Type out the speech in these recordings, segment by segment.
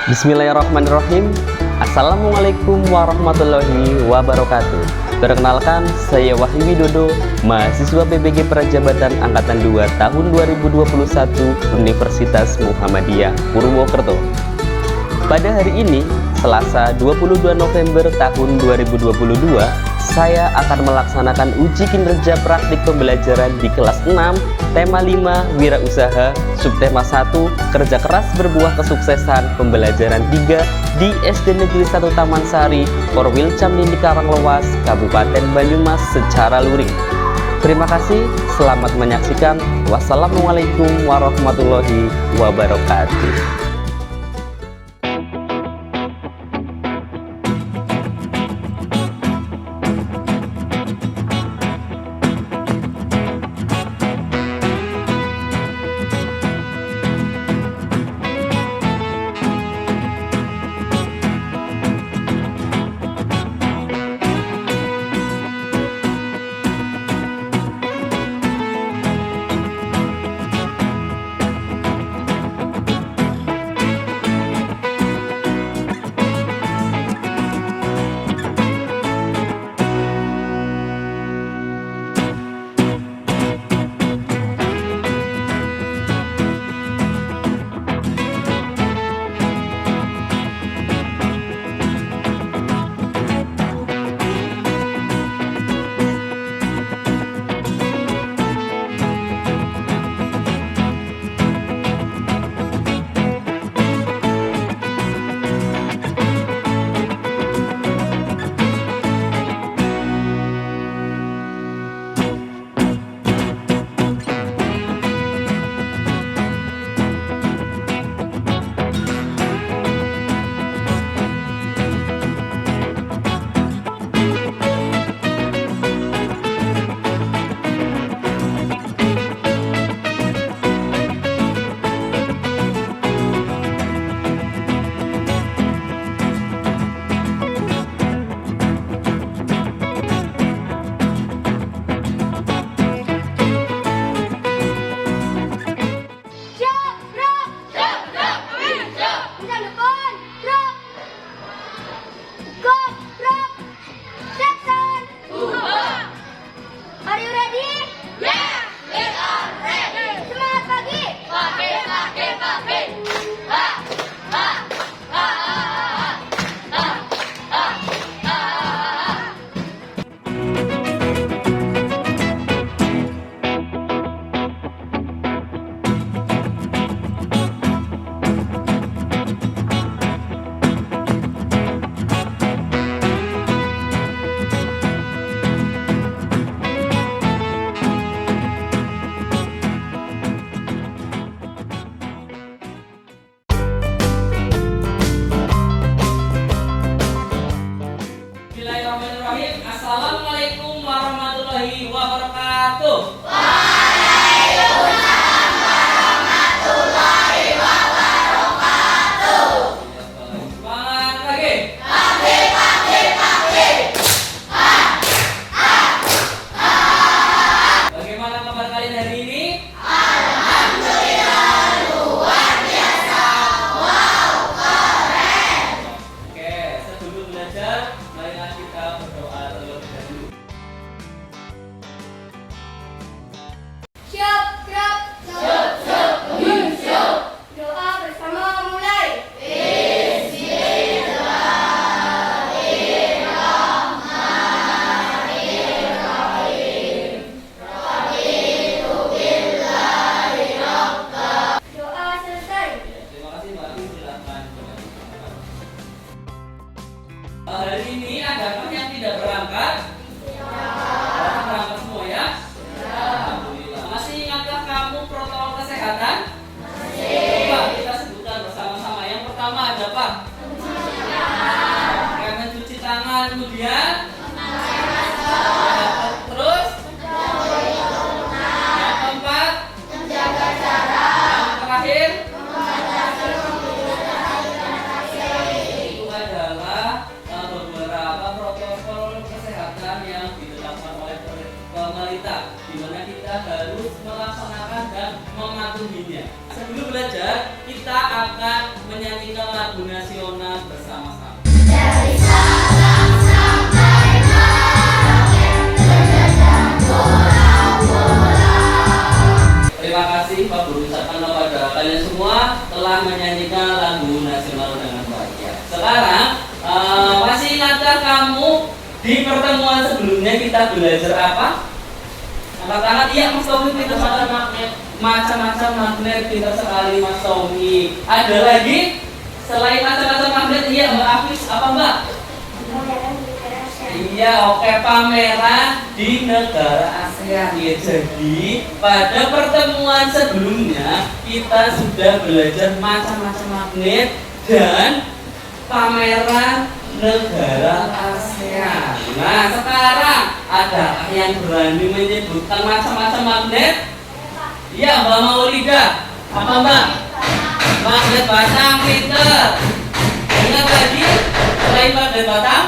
Bismillahirrahmanirrahim. Assalamualaikum warahmatullahi wabarakatuh. Perkenalkan, saya Wahyu Widodo, mahasiswa PBG Prajabatan Angkatan 2 tahun 2021 Universitas Muhammadiyah Purwokerto. Pada hari ini, Selasa 22 November tahun 2022, saya akan melaksanakan uji kinerja praktik pembelajaran di kelas 6, tema 5, wirausaha, subtema 1, kerja keras berbuah kesuksesan, pembelajaran 3 di SD Negeri 1 Taman Sari, Korwil Camnindi Karanglewas, Kabupaten Banyumas secara luring. Terima kasih, selamat menyaksikan. Wassalamualaikum warahmatullahi wabarakatuh. Bismillahirrahmanirrahim. Assalamualaikum warahmatullahi wabarakatuh. Waalaikumsalam warahmatullahi wabarakatuh. Semangat lagi. Pagi. Bagaimana kabar kalian hari ini? Alhamdulillah luar biasa. Wow, keren. Oke, sebelum belajar, marilah kita berdoa terlebih dahulu. Siap, gerak. Doa bersama mulai. Doa selesai. Terima kasih Mbak Ayu, silakan. Hari ini adakah yang tidak berangkat? Berangkat semua ya? Alhamdulillah. Masih ingatkah kamu protokol kesehatan? Coba kita sebutkan bersama-sama. Yang pertama ada apa? Mencuci tangan, kemudian terus yang keempat, yang terakhir itu adalah beberapa protokol kesehatan yang ditetapkan oleh pemerintah, di mana kita harus melaksanakan dan mematuhinya. Sebelum belajar, kita akan menyanyikan lagu nasional bersama-sama. Dari Sabang sampai Merauke, berjejak pulau-pulau. Terima kasih Pak Guru ucapkan kepada kalian semua telah menyanyikan lagu nasional dengan baik ya. Sekarang masih ingatkah kamu di pertemuan sebelumnya kita belajar apa? Angkat tangan, iya Mas Tommy, pintar sekali magnet. Macam-macam magnet, pintar sekali Mas Tommy. Ada lagi? Selain macam-macam magnet, iya Mbak Afis, apa Mbak? Iya, oke, pameran di negara ASEAN ya. Jadi pada pertemuan sebelumnya kita sudah belajar macam-macam magnet dan pameran negara ASEAN. Nah, sekarang ada yang berani menyebutkan macam-macam magnet? Iya, Mbak Maulida. Apa Mbak? Magnet batang, pinter. Ingat lagi, selain magnet batang?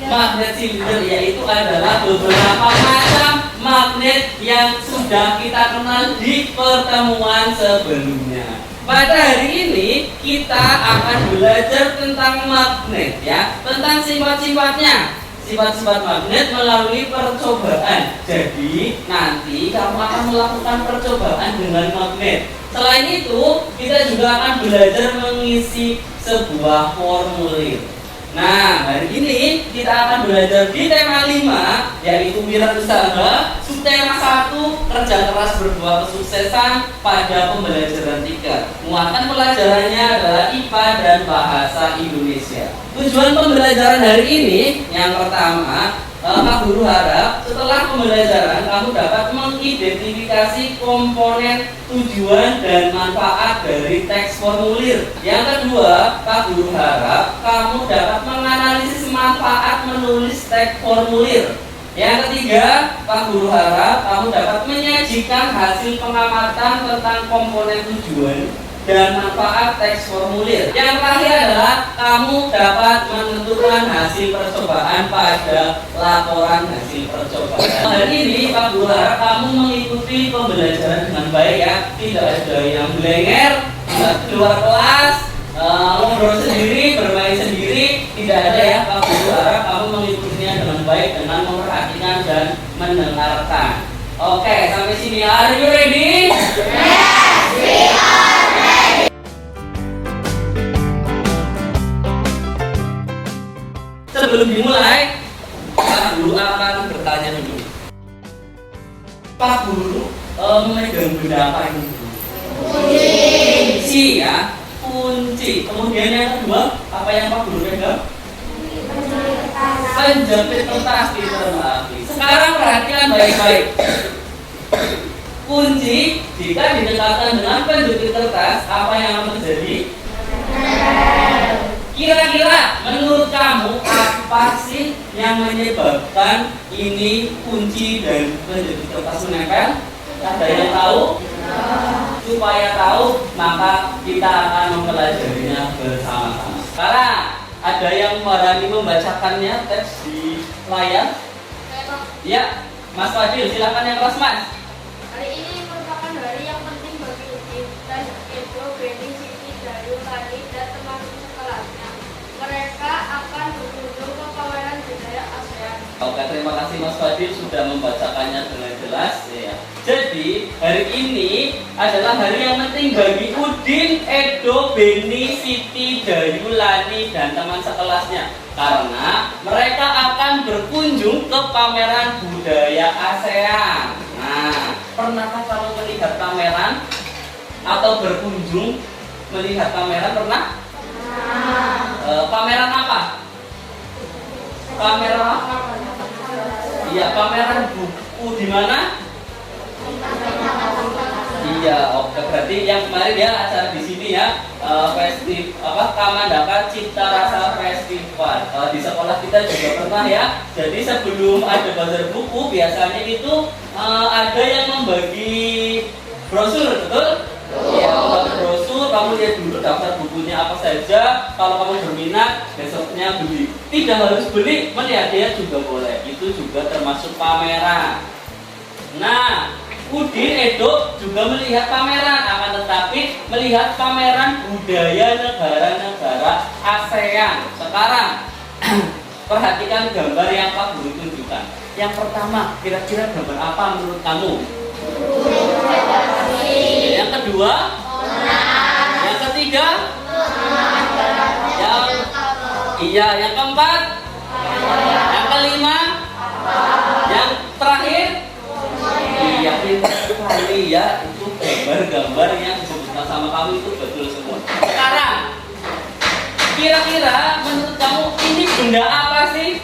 Magnet silinder, yaitu adalah beberapa macam magnet yang sudah kita kenal di pertemuan sebelumnya. Pada hari ini kita akan belajar tentang magnet ya, tentang sifat-sifatnya. Sifat-sifat magnet melalui percobaan. Jadi nanti kamu akan melakukan percobaan dengan magnet. Selain itu, kita juga akan belajar mengisi sebuah formulir. Nah, hari ini kita akan belajar di tema 5, yaitu wirausaha, subtema 1, kerja keras berbuah kesuksesan pada pembelajaran 3. Muatan pelajarannya adalah IPA dan Bahasa Indonesia. Tujuan pembelajaran hari ini, yang pertama, Pak Guru harap setelah pembelajaran kamu dapat mengidentifikasi komponen tujuan dan manfaat dari teks formulir. Yang kedua, Pak Guru harap kamu dapat menganalisis manfaat menulis teks formulir. Yang ketiga, Pak Guru harap kamu dapat menyajikan hasil pengamatan tentang komponen tujuan dan manfaat teks formulir. Yang terakhir adalah kamu dapat menentukan hasil percobaan pada laporan hasil percobaan. Hari ini Pak Guru harap kamu mengikuti pembelajaran dengan baik ya. Tidak ada yang blenger, keluar kelas, ngobrol sendiri, bermain sendiri. Tidak ada ya. Pak Guru harap kamu mengikutinya dengan baik dengan memperhatikan dan mendengarkan. Oke, sampai sini. Are you ready? Yes, we are. Sebelum dimulai, Pak Guru akan bertanya dulu. Pak Guru memegang benda apa ini? Kunci ya, kunci. Kemudian yang kedua, apa yang Pak Guru pegang? Penjepit kertas di termati. Sekarang perhatikan baik-baik. Kunci jika didekatkan dengan penjepit kertas, apa yang akan terjadi? Kira-kira menurut kamu apa sih yang menyebabkan ini kunci dan penjepit kertas menempel? Ada yang tahu? Supaya tahu, maka kita akan mempelajarinya bersama-sama. Sekarang ada yang berani membacakannya teks di layar? Ya, Mas Fadil, silakan yang keras Mas. Hari ini merupakan hari yang penting bagi Udin dan Edo, Beni, Siti, Dayu, Tani, dan teman sekelasnya. Mereka akan berkunjung ke pameran budaya ASEAN. Oke, terima kasih Mas Fadil sudah membacakannya dengan jelas ya. Jadi, hari ini adalah hari yang penting bagi Udin, Edo, Beni, Siti, Dayu, Lani, dan teman sekelasnya. Karena mereka akan berkunjung ke pameran budaya ASEAN. Nah, pernahkah kamu melihat pameran atau berkunjung melihat pameran? Pernah? Pameran apa? Pameran apa? Iya, pameran buku di mana? Iya, oke. Berarti yang kemarin ya acara di sini ya, Kamandaka Cipta Rasa Festival. Di sekolah kita juga pernah ya. Jadi sebelum ada bazar buku, biasanya itu ada yang membagi brosur, betul? Ya, membagi brosur. Kamu lihat dulu daftar bukunya apa saja. Kalau kamu berminat, besoknya beli. Tidak harus beli, melihat dia juga boleh. Itu juga termasuk pameran. Nah, Udin, Edo juga melihat pameran, akan tetapi melihat pameran budaya negara-negara ASEAN. Sekarang perhatikan gambar yang Pak Guru tunjukkan. Yang pertama, kira-kira gambar apa menurut kamu? Yang kedua? Yang ketiga? Yang keempat? Yang kelima? Yang terakhir? Iya, pintar sekali ya. Itu gambar-gambar yang disebutkan sama kamu itu betul semua. Sekarang, kira-kira menurut kamu ini benda apa sih?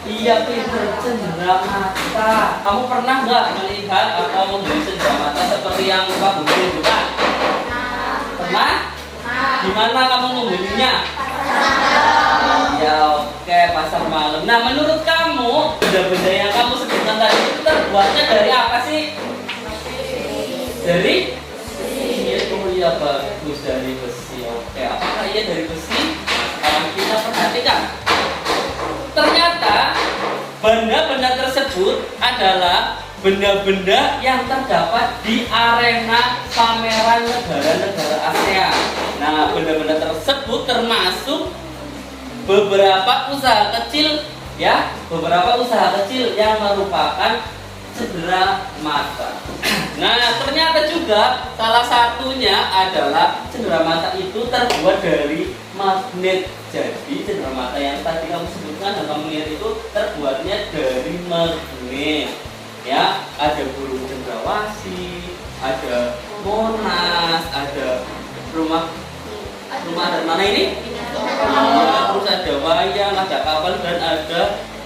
Iya, pintar, cendera mata. Kamu pernah nggak melihat atau membeli cendera mata seperti yang Pak Guru tunjukkan? Pernah? Gimana kamu membelinya? Ya, oke, pasar malam. Nah, menurut kamu benda-benda yang kamu sebutkan tadi itu terbuatnya dari apa sih? Dari? Iya, bagus, dari besi. Oke, apakah iya dari besi? Sekarang kita perhatikan. Ternyata benda-benda tersebut adalah benda-benda yang terdapat di arena pameran negara-negara ASEAN. Nah, benda-benda tersebut termasuk beberapa usaha kecil ya, beberapa usaha kecil yang merupakan cendera mata. Nah, ternyata juga salah satunya adalah cendera mata itu terbuat dari magnet. Jadi cendera mata yang tadi kamu sebutkan dan kamu lihat itu terbuatnya dari magnet. Ya, ada burung cendrawasih, ada Monas, ada rumah dari mana ini? Terus ada wayang, ada kapal dan ada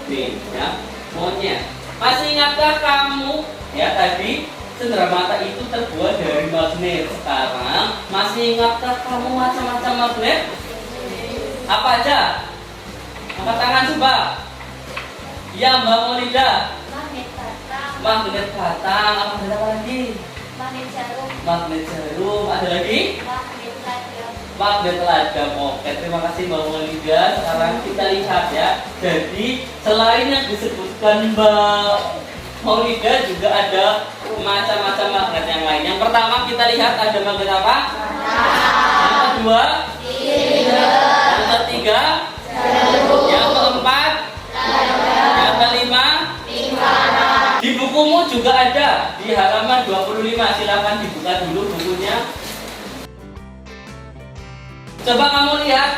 nih ya monyet. Masih ingatkah kamu ya tadi cendera mata itu terbuat dari magnet? Sekarang masih ingatkah kamu macam-macam magnet? Apa aja? Angkat tangan coba. Ya, Mbak Molida. Magnet batang. Apa lagi? Magnet jarum. Ada lagi? Magnet lada. Oke, terima kasih Mbak Molida. Sekarang kita lihat ya. Jadi selain yang disebutkan Mbak Molida juga ada macam-macam magnet yang lain. Yang pertama kita lihat ada magnet apa? Yang kedua? Yang ketiga? Yang keempat? Yang kelima? Di bukumu juga ada di halaman 25. Silakan dibuka dulu bukunya. Coba kamu lihat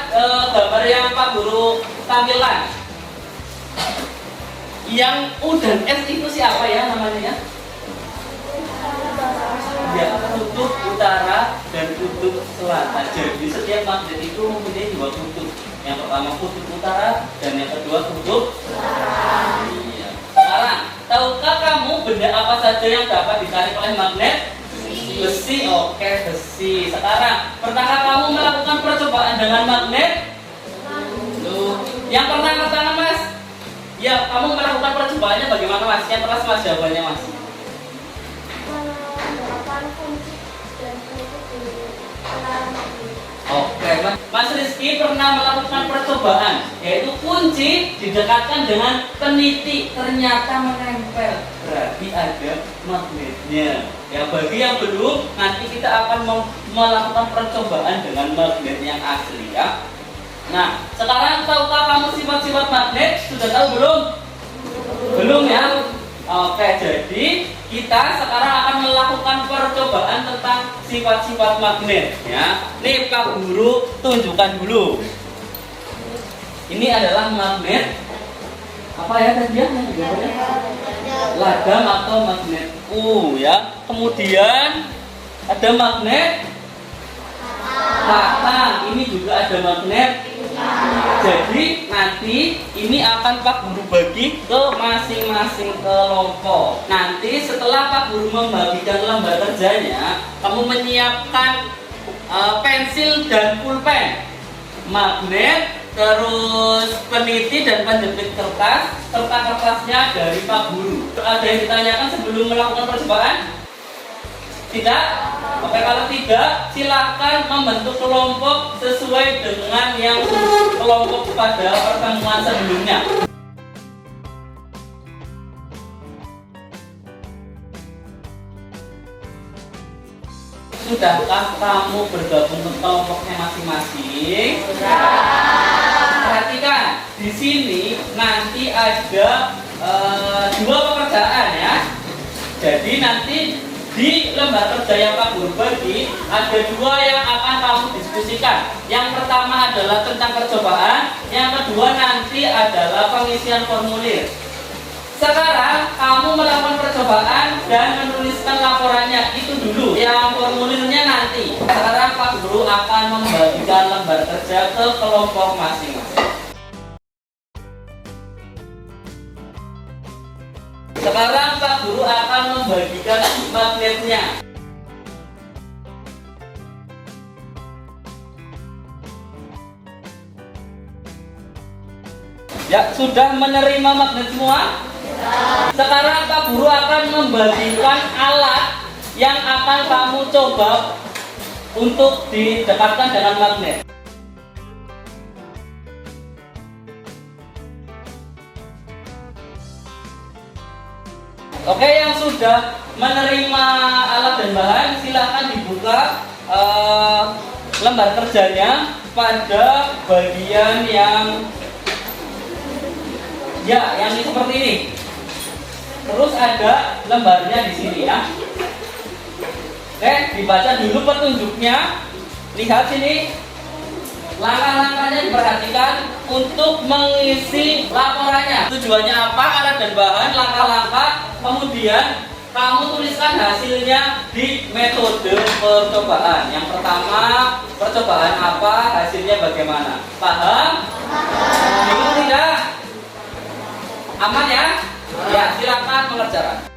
gambar yang Pak Guru tampilkan. Yang U dan S itu siapa ya namanya ya? Ya, kutub utara dan kutub selatan. Jadi setiap magnet itu mempunyai dua kutub. Yang pertama kutub utara dan yang kedua kutub selatan. Iya. Sekarang, tahukah kamu benda apa saja yang dapat ditarik oleh magnet? Besi. Oke, besi. Sekarang, pernahkah kamu melakukan percobaan dengan magnet? Loh, yang pernah angkat tangan Mas? Ya, kamu melakukan percobaannya bagaimana Mas? Yang keras Mas jawabannya Mas. Oke, Mas Rizky pernah melakukan percobaan, yaitu kunci didekatkan dengan peniti, ternyata menempel, berarti ada magnetnya. Ya, bagi yang belum, nanti kita akan melakukan percobaan dengan magnet yang asli ya. Nah, sekarang tahukah kamu sifat-sifat magnet? Sudah tahu belum? Belum ya? Oke, jadi kita sekarang akan melakukan percobaan tentang sifat-sifat magnet ya. Nih Pak Guru tunjukkan dulu. Ini adalah magnet apa ya tadi ya? Lagam atau magnet U ya. Kemudian ada magnet batang. Ini juga ada magnet. Jadi nanti ini akan Pak Guru bagi ke masing-masing kelompok. Nanti setelah Pak Guru membagikan lembar kerjanya, kamu menyiapkan pensil dan pulpen, magnet, terus peniti dan penjepit kertas, serta kertasnya dari Pak Guru. Ada yang ditanyakan sebelum melakukan percobaan? Tidak? Oke, kalau tidak, silakan membentuk kelompok sesuai dengan yang kelompok pada pertemuan sebelumnya. Sudahkah kamu bergabung ke kelompoknya masing-masing? Perhatikan, di sini nanti ada dua pekerjaan ya. Jadi nanti di lembar kerja yang Pak Guru bagi ada dua yang akan kamu diskusikan. Yang pertama adalah tentang percobaan, yang kedua nanti adalah pengisian formulir. Sekarang kamu melakukan percobaan dan menuliskan laporannya itu dulu. Yang formulirnya nanti. Sekarang Pak Guru akan membagikan lembar kerja ke kelompok masing-masing. Sekarang Pak Guru akan membagikan magnetnya. Ya, sudah menerima magnet semua? Sekarang Pak Guru akan membagikan alat yang akan kamu coba untuk didekatkan dengan magnet. Oke, yang sudah menerima alat dan bahan silakan dibuka lembar kerjanya pada bagian yang yang seperti ini. Terus ada lembarnya di sini ya. Oke, dibaca dulu petunjuknya. Lihat sini. Langkah-langkahnya diperhatikan untuk mengisi laporannya. Tujuannya apa? Alat dan bahan, langkah-langkah. Kemudian kamu tuliskan hasilnya di metode percobaan. Yang pertama, percobaan apa? Hasilnya bagaimana? Paham? Bingung tidak? Aman ya? Ya, silakan mengerjakan.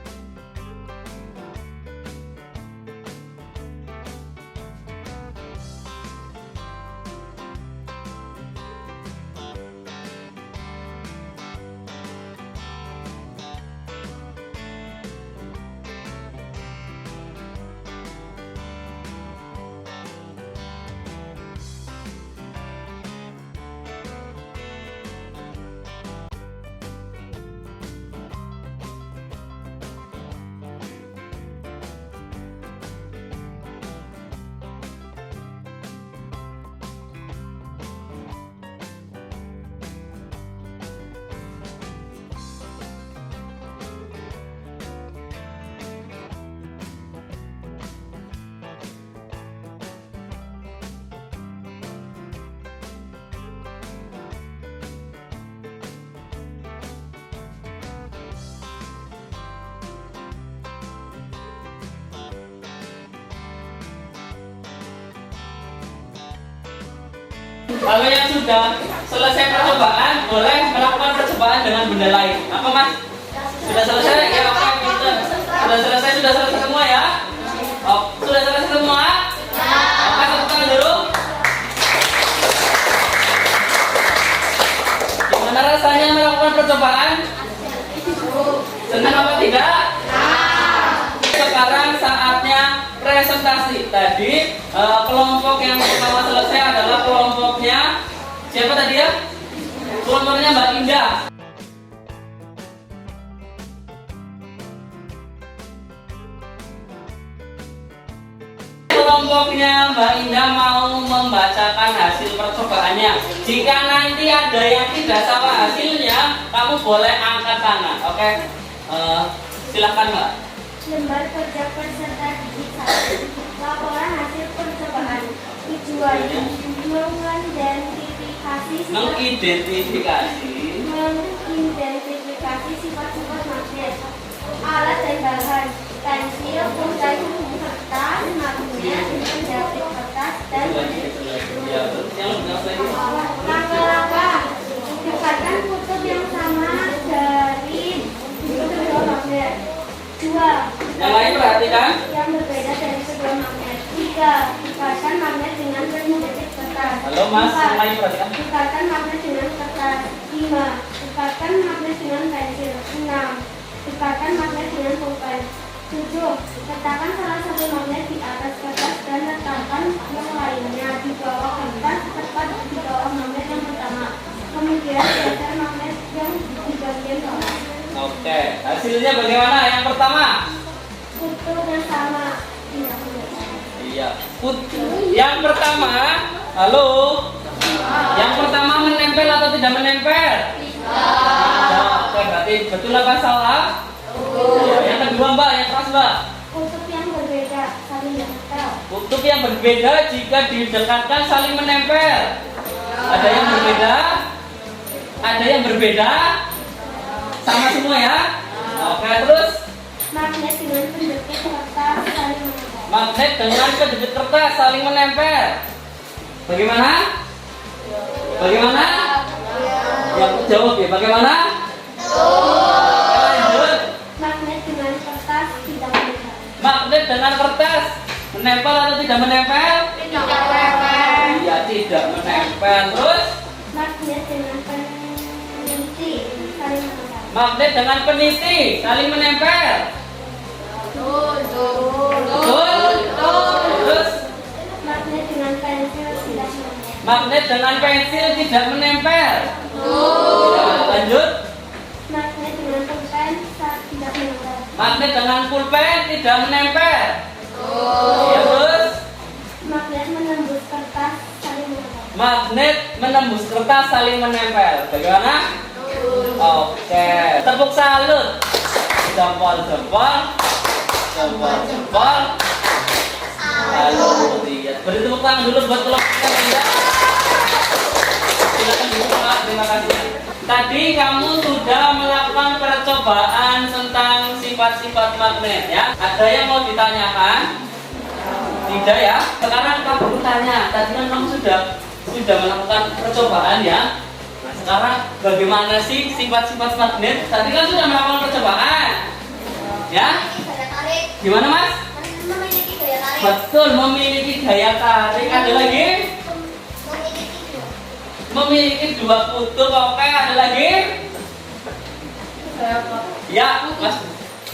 Kalau yang sudah selesai percobaan, boleh melakukan percobaan dengan benda lain. Apa Mas? Sudah selesai? Ya, oke, pinter. Sudah selesai semua ya? Oh, sudah selesai semua? Oke, tepuk tangan dulu. Gimana rasanya melakukan percobaan? Senang apa tidak? Sekarang saatnya presentasi. Tadi kelompok yang pertama selesai adalah kelompoknya siapa tadi ya? Kelompoknya Mbak Indah. Kelompoknya Mbak Indah mau membacakan hasil percobaannya. Jika nanti ada yang tidak sama hasilnya, kamu boleh angkat tangan. Oke? Silakan Mbak. Lembar kerja peserta didik 1. Laporan hasil percobaan. Tujuan mengidentifikasi sifat-sifat magnet. Alat dan bahan: pensil, pulpen, kertas, magnet, penjepit kertas, dan langkah-langkah. Dapatkan kutub yang sama dari kedua magnet. 2. Yang lain perhatikan. Yang berbeda dari kedua magnet. 3. Ikatkan magnet dengan penjepit kertas. Halo Mas, yang lain perhatikan. Ikatkan magnet dengan kertas. 5. Ikatkan magnet dengan pensil. 6. Ikatkan magnet dengan pulpen. 7. Letakkan salah satu magnet di atas kertas dan letakkan yang lainnya di bawah kertas tepat di bawah magnet yang pertama. Kemudian geser magnet yang di bagian bawah. Oke, hasilnya bagaimana? Yang pertama? Kutub yang sama. Iya. Yang pertama, halo. Yang pertama menempel atau tidak menempel? Tidak. Oke, berarti betul apa salah? Ya, yang kedua Mbak, yang keras Mbak. Kutub yang berbeda saling menempel. Kutub yang berbeda jika didekatkan saling menempel. Ada yang berbeda? Ada yang berbeda? Sama semua ya? Oke, terus Magnet dengan pendekit kertas saling menempel. magnet dengan kedekit kertas saling menempel. Bagaimana? Bagaimana? Yang jawab ya, bagaimana? Lanjut. Magnet dengan kertas tidak menempel. Magnet dengan kertas menempel atau tidak menempel? Tidak menempel. Iya, tidak menempel. Terus Magnet dengan peniti saling menempel. magnet dengan peniti saling menempel. Betul. Terus Magnet dengan pensil tidak menempel. magnet dengan pensil tidak menempel. Lanjut. Magnet dengan pulpen tidak menempel. Magnet dengan pulpen tidak menempel. Ya, terus Magnet menembus kertas saling menempel. magnet menembus kertas saling menempel. Bagaimana? Oke. Tepuk salut. Jempol. Halo, lihat. Beri tepuk tangan dulu buat kelompoknya ya. Silakan dibuka. Terima kasih. Tadi kamu sudah melakukan percobaan tentang sifat-sifat magnet ya. Ada yang mau ditanyakan? Tidak ya. Sekarang kamu bertanya. Tadi kan kamu sudah melakukan percobaan ya. Nah, sekarang bagaimana sih sifat-sifat magnet? Tadi kan sudah melakukan percobaan. Ya? Gaya tarik. Gimana Mas? Memiliki gaya tarik. Betul, memiliki daya tarik. Ada lagi? Memiliki dua kutub. Oke, ada lagi? Ya, Mas.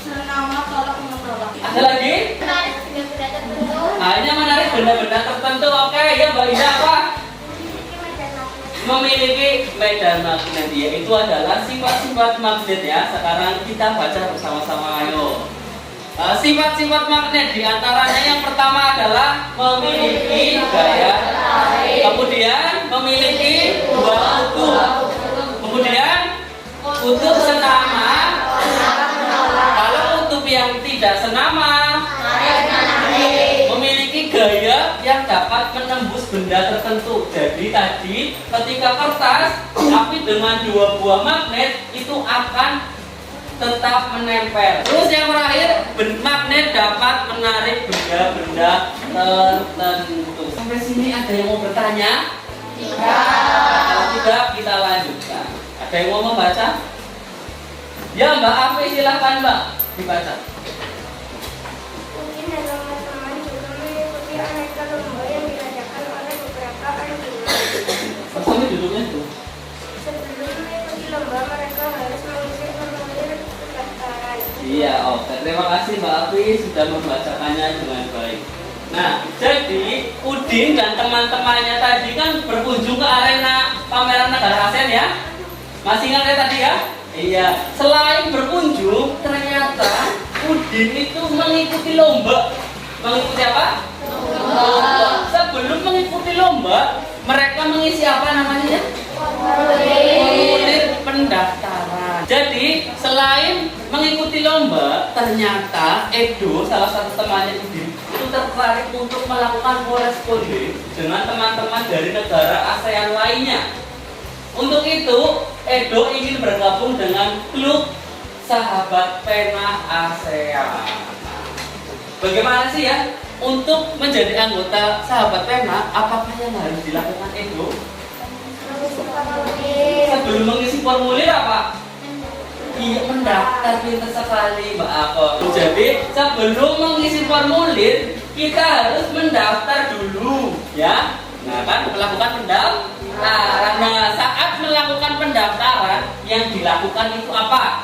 Senama tolak menolak. Ada lagi? Menarik benda-benda tertentu. Hanya menarik benda-benda tertentu. Oke, ya Mbak Ida apa? Memiliki medan magnet. Ya, itu adalah sifat-sifat magnet ya. Sekarang kita baca bersama-sama. Ayo. Sifat-sifat magnet diantaranya yang pertama adalah memiliki gaya tarik. Kemudian memiliki dua kutub. Kemudian kutub senama. Kalau kutub yang tidak senama, memiliki gaya yang dapat menembus benda tertentu. Jadi tadi ketika kertas tapi dengan dua buah magnet itu akan tetap menempel. Terus yang terakhir, magnet dapat menarik benda-benda tertentu. Sampai sini ada yang mau bertanya? Kalau tidak, kita lanjutkan. Ada yang mau membaca? Ya Mbak Afi, silahkan Mbak dibaca. Mungkin dan teman-teman juga mengikuti aneka lomba yang diadakan oleh beberapa anak didik. Pertama duduknya tuh. Sebelum mengikuti lomba, mereka harus mengisi formulir pendaftaran. Iya, oke. Terima kasih Mbak Afi sudah membacakannya dengan baik. Nah, jadi Udin dan teman-temannya tadi kan berkunjung ke arena pameran negara ASEAN ya. Masih ingat ya tadi ya? Iya. Selain berkunjung, ternyata Udin itu mengikuti lomba. Mengikuti apa? Lomba. Sebelum mengikuti lomba, mereka mengisi apa namanya ya? Formulir pendaftaran. Jadi selain mengikuti lomba, ternyata Edo, salah satu temannya Udin, itu tertarik untuk melakukan koresponden dengan teman-teman dari negara ASEAN lainnya. Untuk itu, Edo ingin bergabung dengan klub Sahabat Pena ASEAN. Bagaimana sih ya untuk menjadi anggota Sahabat Pena? Apakah yang harus dilakukan Edo? Sebelum mengisi formulir apa? Iya, mendaftar, pintar sekali Mbak Ako. Jadi sebelum mengisi formulir kita harus mendaftar dulu, ya. Nah kan melakukan pendaftaran. Nah saat melakukan pendaftaran yang dilakukan itu apa?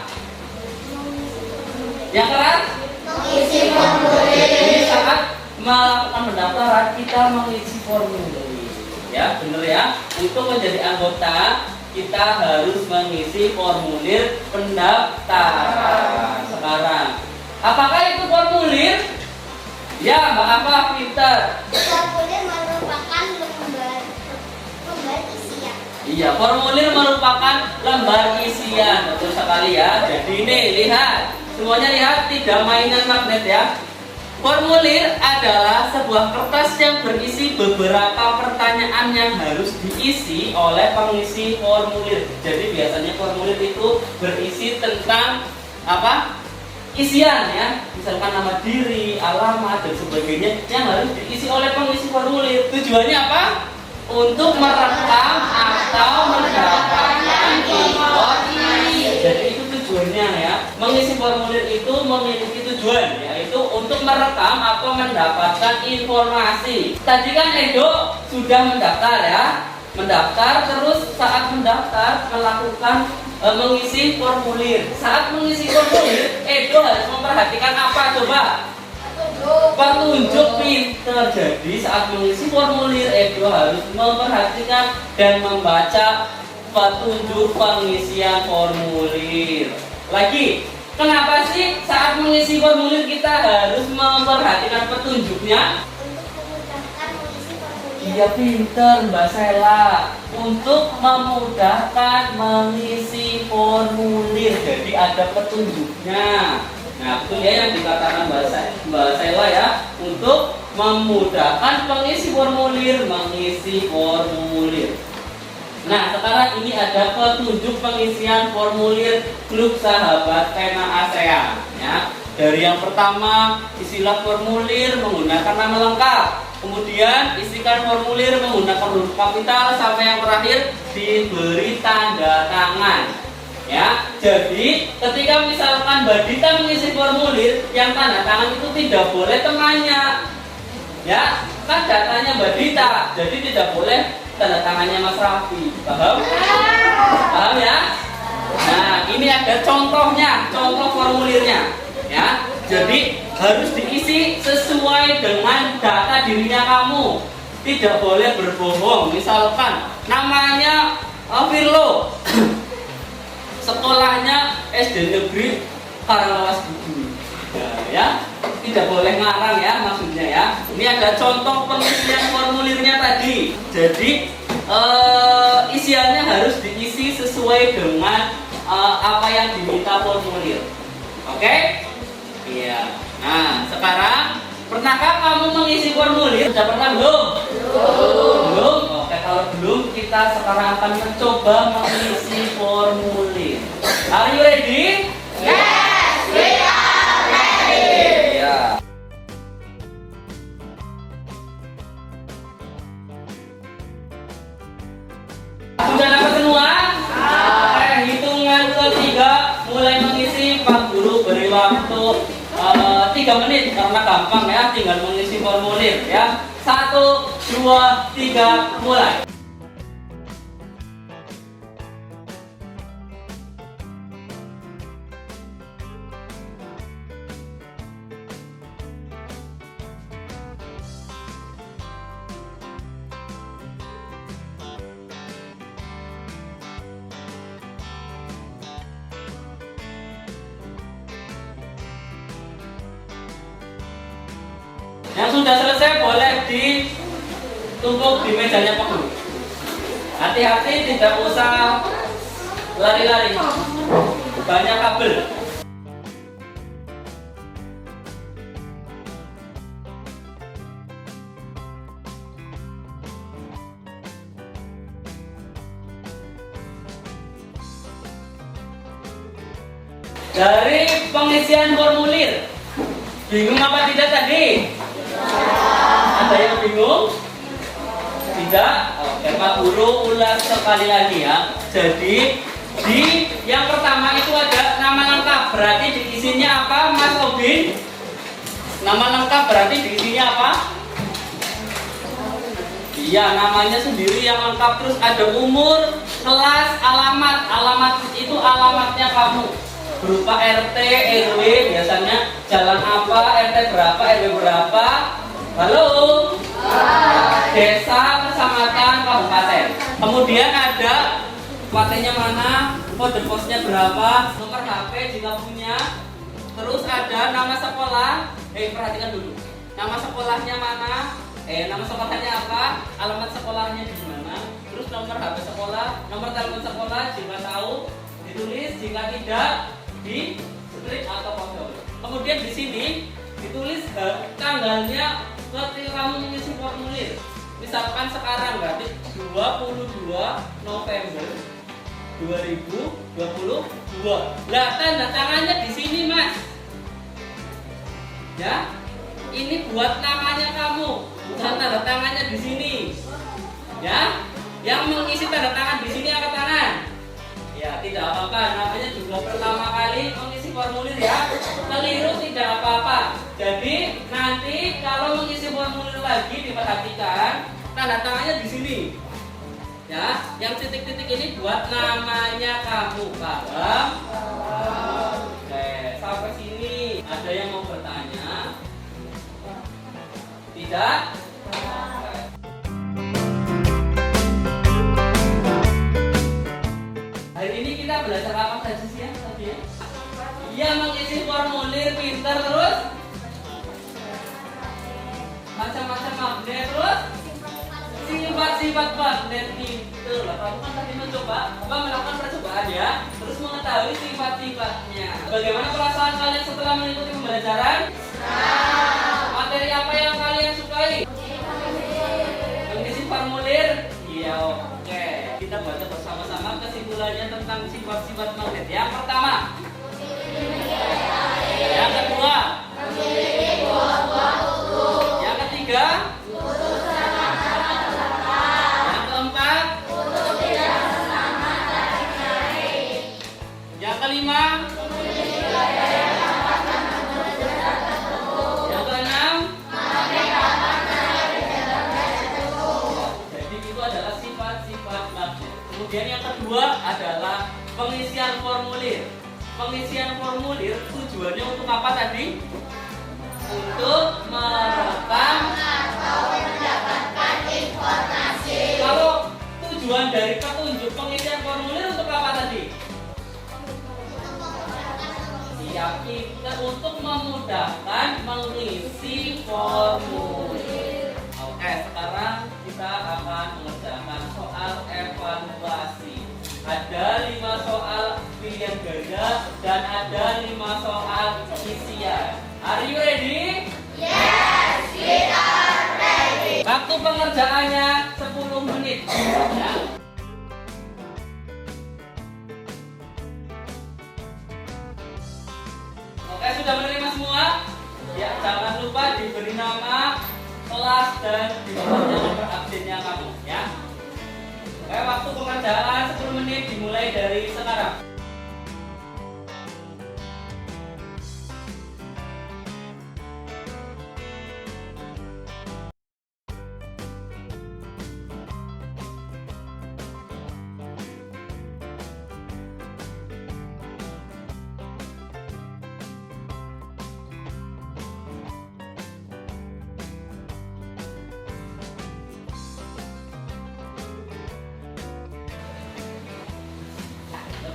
Yang keras? Mengisi formulir. Jadi saat melakukan pendaftaran kita mengisi formulir. Ya, benar ya. Untuk menjadi anggota kita harus mengisi formulir pendaftaran. Sekarang, apakah itu formulir? Ya, Mbak apa? Pinter. Formulir merupakan lembar isian. Iya, formulir merupakan lembar isian. Betul sekali ya. Jadi ini lihat, semuanya lihat, tidak mainan magnet ya. Formulir adalah sebuah kertas yang berisi beberapa pertanyaan yang harus diisi oleh pengisi formulir. Jadi biasanya formulir itu berisi tentang apa? Isian ya, misalkan nama diri, alamat dan sebagainya yang harus diisi oleh pengisi formulir. Tujuannya apa? Untuk merekam atau mendapatkan informasi. Jadi itu tujuannya ya. Mengisi formulir itu memiliki tujuan, yaitu untuk merekam atau mendapatkan informasi. Tadi kan Edo sudah mendaftar ya, mendaftar, terus saat mendaftar melakukan mengisi formulir. Saat mengisi formulir, Edo harus memperhatikan apa coba? Petunjuk pinter. Jadi saat mengisi formulir, Edo harus memperhatikan dan membaca petunjuk pengisian formulir. Lagi, kenapa sih saat mengisi formulir kita harus memperhatikan petunjuknya? Untuk memudahkan mengisi formulir. Iya pinter Mbak Sela. Untuk memudahkan mengisi formulir, jadi ada petunjuknya. Nah itu ya yang dikatakan Mbak Sela ya. Untuk memudahkan pengisi formulir, mengisi formulir. Nah sekarang ini ada petunjuk pengisian formulir Klub Sahabat Pena ASEAN ya. Dari yang pertama, isilah formulir menggunakan nama lengkap. Kemudian isikan formulir menggunakan huruf kapital sampai yang terakhir diberi tanda tangan. Ya, jadi ketika misalkan Mbak Dita mengisi formulir, yang tanda tangan itu tidak boleh temannya. Ya, kan datanya Mbak Dita, jadi tidak boleh tanda tangannya Mas Raffi. Paham? Paham ya? Nah, ini ada contohnya, contoh formulirnya. Ya, jadi harus diisi sesuai dengan data dirinya kamu. Tidak boleh berbohong. Misalkan namanya Firlo, sekolahnya SD Negeri Karanglawas Buku. Ya, tidak boleh ngarang ya maksudnya ya. Ini ada contoh pengisian formulirnya tadi. Jadi isiannya harus diisi sesuai dengan apa yang diminta formulir. Oke? Iya. Nah, sekarang pernahkah kamu mengisi formulir? Sudah pernah belum? Belum. Oke, kalau belum kita sekarang akan mencoba mengisi formulir. Are you ready? Yes, we are ready. Ya. Sudah dapat semua? Hitungan ketiga mulai mengisi. Pak Guru beri waktu 3 menit karena gampang ya, tinggal mengisi formulir ya. 1, 2, 3, mulai. Yang sudah selesai boleh ditumpuk di mejanya Pak Guru. Hati-hati, tidak usah lari-lari. Banyak kabel. Dari pengisian formulir, bingung apa tidak tadi? Ada yang bingung? Tidak? Oke, Pak Guru ulas sekali lagi ya. Jadi di yang pertama itu ada nama lengkap, berarti diisinya apa Mas Obin? Nama lengkap berarti diisinya apa? Iya, namanya sendiri yang lengkap. Terus ada umur, kelas, alamat. Alamat itu alamatnya kamu, berupa RT, RW, biasanya jalan apa, RT berapa, RW berapa. Halo. Desa, kecamatan, kabupaten. Kemudian ada kabupatennya mana, kode posnya berapa, nomor HP jika punya. Terus ada nama sekolah. Perhatikan dulu. Nama sekolahnya mana? Nama sekolahnya apa? Alamat sekolahnya di mana? Terus nomor HP sekolah, nomor telepon sekolah jika tahu, ditulis, jika tidak di strip atau kodol. Kemudian di sini ditulis tanggalnya ketika kamu mengisi formulir. Misalkan sekarang berarti 22 November 2022. Lah tanda tangannya di sini, Mas. Ya. Ini buat namanya kamu, bukan tanda tangannya di sini. Ya. Yang mengisi tanda tangan di sini angkat tangan. Ya, tidak apa-apa, namanya juga pertama kali mengisi formulir ya. Keliru tidak apa-apa. Jadi nanti kalau mengisi formulir lagi diperhatikan tanda tangannya di sini. Ya, yang titik-titik ini buat namanya kamu, paham? Oke, sampai sini ada yang mau bertanya? Tidak? Hari ini kita belajar apa saja sih ya tadi ya? Iya, mengisi formulir pinter, terus macam-macam magnet, terus sifat-sifat magnet pinter lah. Kamu kan tadi melakukan percobaan ya, terus mengetahui sifat-sifatnya. Bagaimana perasaan kalian setelah mengikuti pembelajaran? Materi apa yang kalian sukai? Mengisi formulir? Iya, oke. Kita baca bersama-sama kesimpulannya tentang sifat-sifat magnet. Yang pertama, yang kedua, yang ketiga, yang keempat, yang kelima, yang keenam. Jadi itu adalah sifat-sifat magnet. Kemudian yang kedua adalah pengisian formulir. Pengisian formulir tujuannya untuk apa tadi? Untuk merekam atau mendapatkan informasi. Kalau tujuan dari petunjuk pengisian formulir untuk apa tadi? Siap, kita untuk memudahkan mengisi formulir. Oke, sekarang kita akan mengerjakan soal evaluasi. Ada 5 soal pilihan ganda dan ada 5 soal isian. Are you ready? Yes, we are ready. Waktu pengerjaannya 10 menit. Ya. Oke, sudah menerima semua? Ya, jangan lupa diberi nama, kelas, dan di bawahnya nomor absennya kamu, ya. Oke, waktu pengerjaan 10 menit dimulai dari sekarang.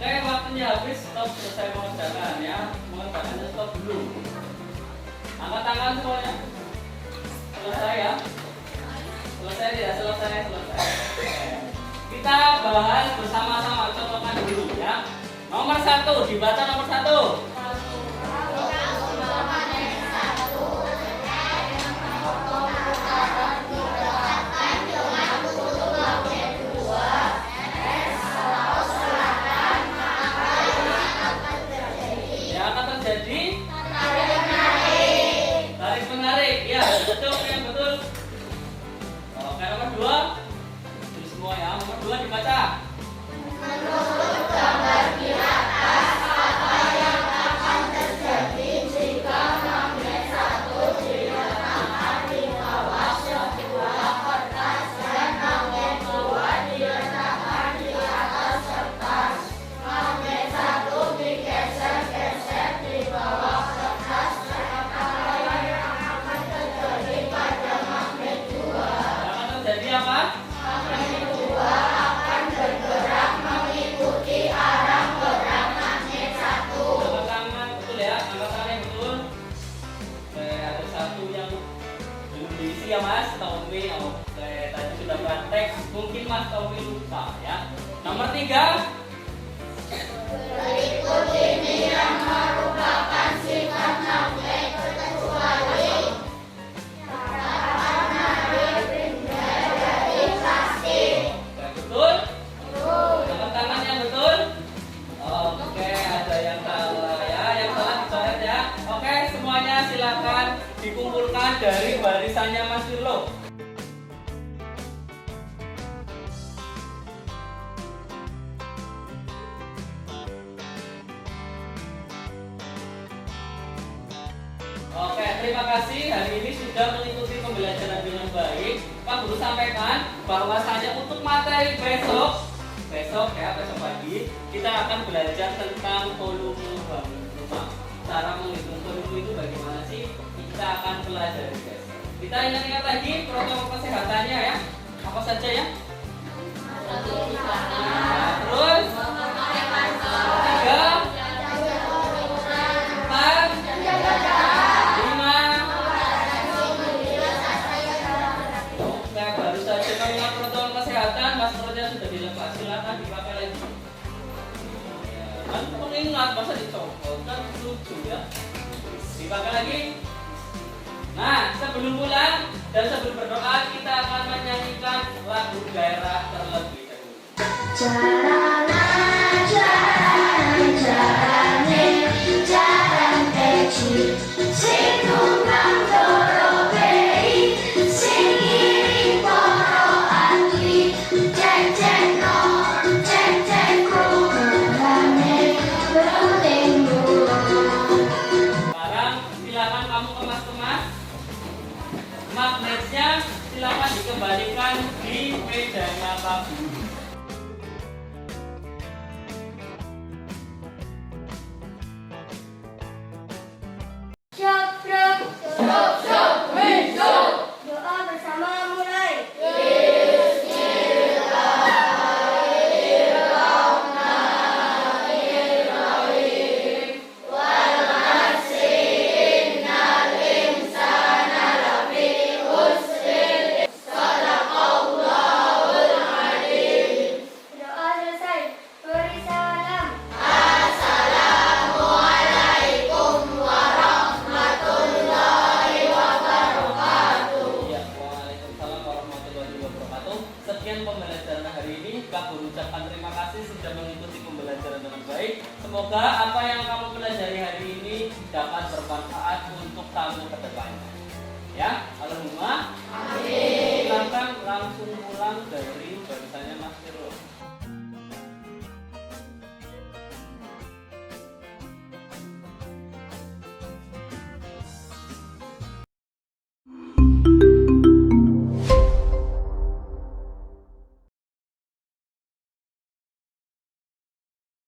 Oke, waktunya habis, stop, selesai mengerjakan ya. Mengerjakannya stop dulu. Angkat tangan semuanya. Selesai ya. Selesai tidak selesai, selesai. Oke. Kita bahas bersama-sama, contohkan dulu ya. Nomor 1, dibaca nomor 1. Tarik menarik, ya betul, yang betul. Oke, nomor 2, itu semua ya. Nomor 2 dibaca. Menurut gambar di atas, apa yang teks, mungkin Mas Tommy lupa ya. Nomor 3. Berikut ini yang merupakan sifat sampai kecuali dari plastik. Betul? Angkat tangan yang betul? Oke, ada yang salah ya. Yang salah dicoret ya. Oke, semuanya silakan dikumpulkan dari barisannya Mas Firlo. Oke, terima kasih. Hari ini sudah mengikuti pembelajaran dengan baik. Pak Guru sampaikan bahwasanya untuk materi besok pagi, kita akan belajar tentang volume bangun rumah. Cara menghitung volume itu bagaimana sih? Kita akan pelajari besok. Kita ingat-ingat lagi protokol kesehatannya ya. Apa saja ya? Nah, terus 3, 4, 5. Oke, baru saja kalimat protokol kesehatan, maskernya sudah dilepas. Silakan dipakai lagi. Ya, kan mengingat masa dicopot kan lucu ya. Dipakai lagi. Nah, sebelum pulang dan sebelum berdoa kita akan menyanyikan lagu daerah terlebih dahulu. Jarane, jaran peci, sing tunggang dorobei, sing iring poro atli, cek krogerane, berputing bulu. Sekarang silakan kamu kemas-kemas. Magnetnya silakan dikembalikan di mejanya Pak Guru. Doa bersama mulai. Doa selesai. Beri salam. Ya, waalaikumsalam warahmatullahi wabarakatuh. Sekian pembelajaran hari ini. Kak Guru ucapkan terima kasih sudah mengikuti pembelajaran dengan baik. Semoga apa yang kamu pelajari hari ini dapat bermanfaat untuk kamu ke depannya. Ya, Allahumma amin. Silakan langsung pulang dari